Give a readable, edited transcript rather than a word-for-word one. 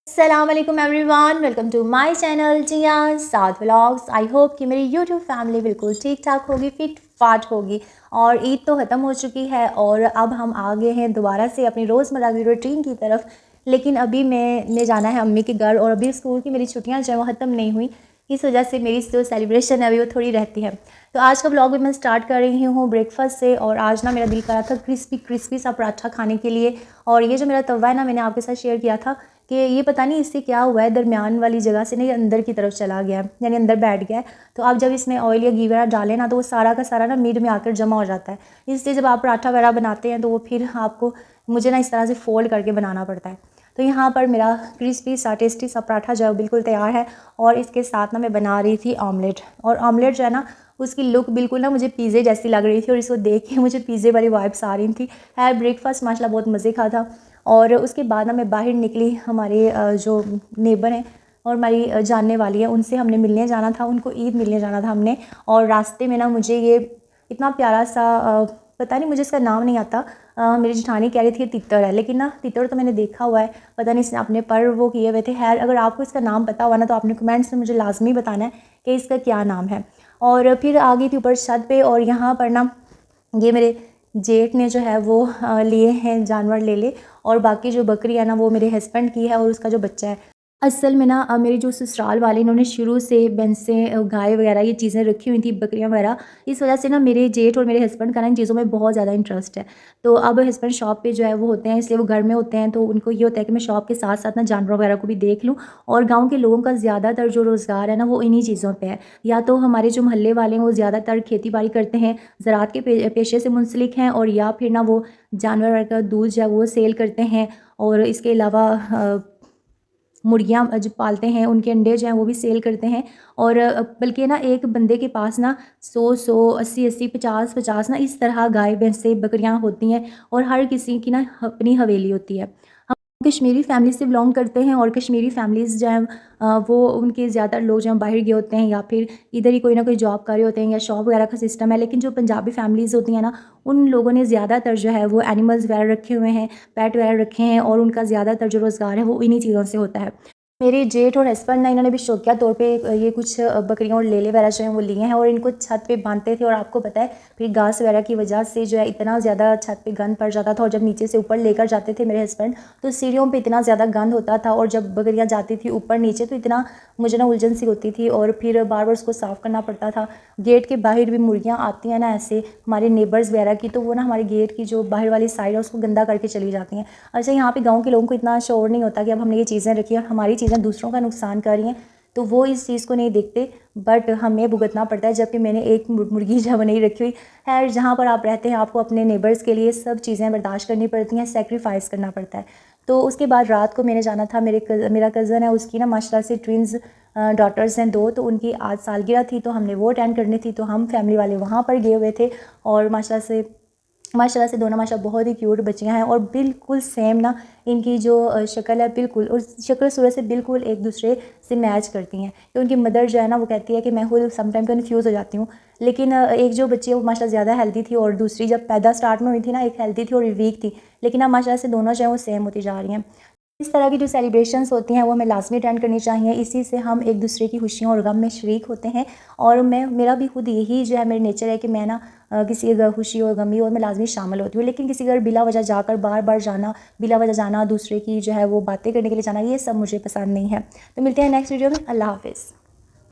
अस्सलाम वालेकुम everyone, welcome to my channel Jiya south vlogs. I hope कि मेरी यूट्यूब फैमिली बिल्कुल ठीक ठाक होगी, फिट फाट होगी। और ईद तो ख़त्म हो चुकी है और अब हम आ गए हैं दोबारा से अपनी रोज़मर्रा की रूटीन की तरफ। लेकिन अभी मैंने जाना है अम्मी के घर और अभी स्कूल की मेरी छुट्टियां जो है वो ख़त्म नहीं हुई। इस वजह से मेरी जो सेलिब्रेशन है अभी वो थोड़ी रहती है। तो आज का व्लॉग भी मैं स्टार्ट कर रही हूँ ब्रेकफास्ट से। और आज ना मेरा दिल करा था क्रिस्पी क्रिस्पी सा पराठा खाने के लिए। और ये जो मेरा तवा है ना, मैंने आपके साथ शेयर किया था कि ये पता नहीं इससे क्या हुआ है, दरमियान वाली जगह से ना ये अंदर की तरफ चला गया है, यानी अंदर बैठ गया है। तो आप जब इसमें ऑयल या घी वगैरह डालें ना तो वो सारा का सारा ना मिड में आकर जमा हो जाता है। इसलिए जब आप पराठा वगैरह बनाते हैं तो वो फिर आपको मुझे ना इस तरह से फोल्ड करके बनाना पड़ता है। तो यहाँ पर मेरा क्रिस्पी सा टेस्टी सा पराठा जो है बिल्कुल तैयार है। और इसके साथ ना मैं बना रही थी ऑमलेट। और ऑमलेट जो है ना उसकी लुक बिल्कुल ना मुझे पिज़्ज़े जैसी लग रही थी और इसको देख के मुझे पिज़्ज़े वाली वाइब्स आ रही थी। है ब्रेकफास्ट माशाल्लाह बहुत मज़े का था। और उसके बाद ना मैं बाहर निकली, हमारे जो नेबर हैं और हमारी जानने वाली है उनसे हमने मिलने जाना था, उनको ईद मिलने जाना था हमने। और रास्ते में ना मुझे ये इतना प्यारा सा पता नहीं मुझे इसका नाम नहीं आता। मेरी जेठानी कह रही थी तितर है, लेकिन ना तितर तो मैंने देखा हुआ है, पता नहीं इसने अपने पर वो किए हुए थे। खैर अगर आपको इसका नाम पता हुआ ना तो आपने कमेंट्स में मुझे लाजमी बताना है कि इसका क्या नाम है। और फिर आ गई थी ऊपर छत पे और यहाँ पर ना ये मेरे जेठ ने जो है वो लिए हैं जानवर ले और बाकी जो बकरी है ना वो मेरे हस्बैंड की है और उसका जो बच्चा है। असल में ना मेरे जो ससुराल वाले इन्होंने शुरू से भैंसें गाय वगैरह ये चीज़ें रखी हुई थी, बकरियां वगैरह। इस वजह से ना मेरे जेठ और मेरे हस्बैंड का ना इन चीज़ों में बहुत ज़्यादा इंटरेस्ट है। तो अब हस्बैंड शॉप पे जो है वो होते हैं, इसलिए वो घर में होते हैं, तो उनको ये होता है कि मैं शॉप के साथ साथ ना जानवरों वगैरह को भी देख लूँ। और गाँव के लोगों का ज़्यादातर जो रोज़गार है ना वो इन्हीं चीज़ों पर है। या तो हमारे जो मोहल्ले वाले हैं वो ज़्यादातर खेती बाड़ी करते हैं, ज़राअत के पेशे से मुंसलिक हैं, और या फिर ना वो जानवर का दूध जो है वो सेल करते हैं। और इसके अलावा मुर्गियाँ जो पालते हैं उनके अंडे जो हैं वो भी सेल करते हैं। और बल्कि ना एक बंदे के पास ना 100-100, 80-80, 50-50 ना इस तरह गाय भैंसें बकरियाँ होती हैं। और हर किसी की ना अपनी हवेली होती है। हम कश्मीरी फैमिली से बिलोंग करते हैं और कश्मीरी फैमिलीज़ जो हैं वो उनके ज़्यादातर लोग जो हैं बाहर गए होते हैं या फिर इधर ही कोई ना कोई जॉब कर रहे होते हैं या शॉप वगैरह का सिस्टम है। लेकिन जो पंजाबी फैमिलीज़ होती हैं ना उन लोगों ने ज़्यादातर जो है वो एनिमल्स वगैरह रखे हुए हैं, पेट वगैरह रखे हैं, और उनका ज़्यादातर जो रोज़गार है वो इन्हीं चीज़ों से होता है। मेरे जेठ और हस्बैंड ना इन्होंने भी शौकिया तौर पे ये कुछ बकरियां और लेले वगैरह जो हैं वो लिए हैं और इनको छत पे बांधते थे। और आपको पता है फिर घास वगैरह की वजह से जो है इतना ज़्यादा छत पे गंद पड़ जाता था। और जब नीचे से ऊपर लेकर जाते थे मेरे हस्बैंड तो सीढ़ियों पे इतना ज़्यादा गंद होता था। और जब बकरियां जाती थी ऊपर नीचे तो इतना मुझे ना उलझन सी होती थी और फिर बार बार उसको साफ़ करना पड़ता था। गेट के बाहर भी मुर्गियाँ आती हैं ना ऐसे हमारे नेबर्स वगैरह की, तो वो ना हमारे गेट की जो बाहर वाली साइड है उसको गंदा करके चली जाती हैं। अच्छा, यहाँ पे गाँव के लोगों को इतना शौर नहीं होता कि अब हमने ये चीज़ें रखी और हमारी चीज़ें दूसरों का नुकसान कर रही हैं, तो वो इस चीज़ को नहीं देखते। बट हमें भुगतना पड़ता है, जबकि मैंने एक मुर्गी जो नहीं रखी हुई है। जहाँ पर आप रहते हैं आपको अपने नेबर्स के लिए सब चीज़ें बर्दाश्त करनी पड़ती हैं, सेक्रीफाइस करना पड़ता है। तो उसके बाद रात को मैंने जाना था, मेरा कज़न है उसकी ना माशाल्लाह से ट्विंस डॉटर्स हैं 2, तो उनकी आज सालगिरह थी तो हमने वो अटेंड करनी थी, तो हम फैमिली वाले वहाँ पर गए हुए थे। और माशाल्लाह से दोनों माशाल्लाह बहुत ही क्यूट बच्चियां हैं और बिल्कुल सेम ना इनकी जो शक्ल है बिल्कुल, और शक्ल सूरत से बिल्कुल एक दूसरे से मैच करती हैं। तो उनकी मदर जो है ना वो कहती है कि मैं खुद समटाइम कन्फ्यूज़ हो जाती हूँ। लेकिन एक जो बच्ची है वो माशाल्लाह ज़्यादा हेल्दी थी और दूसरी जब पैदा स्टार्ट में हुई थी ना एक हेल्दी थी और वीक थी। लेकिन अब माशाल्लाह से दोनों जो है वो सेम होती जा रही हैं। इस तरह की जो सेलिब्रेशंस होती हैं वो हमें लाज़मी अटेंड करनी चाहिए। इसी से हम एक दूसरे की खुशियों और गम में शरीक होते हैं। और मेरा भी खुद यही जो है मेरे नेचर है कि मैं ना किसी खुशी और गमी और मैं लाज़मी शामिल होती हूँ। लेकिन किसी घर बिला वजह जाकर बार बार जाना, बिला वजह जाना, दूसरे की जो है वो बातें करने के लिए जाना, ये सब मुझे पसंद नहीं है। तो मिलते हैं नेक्स्ट वीडियो में। अल्लाह हाफ़िज़।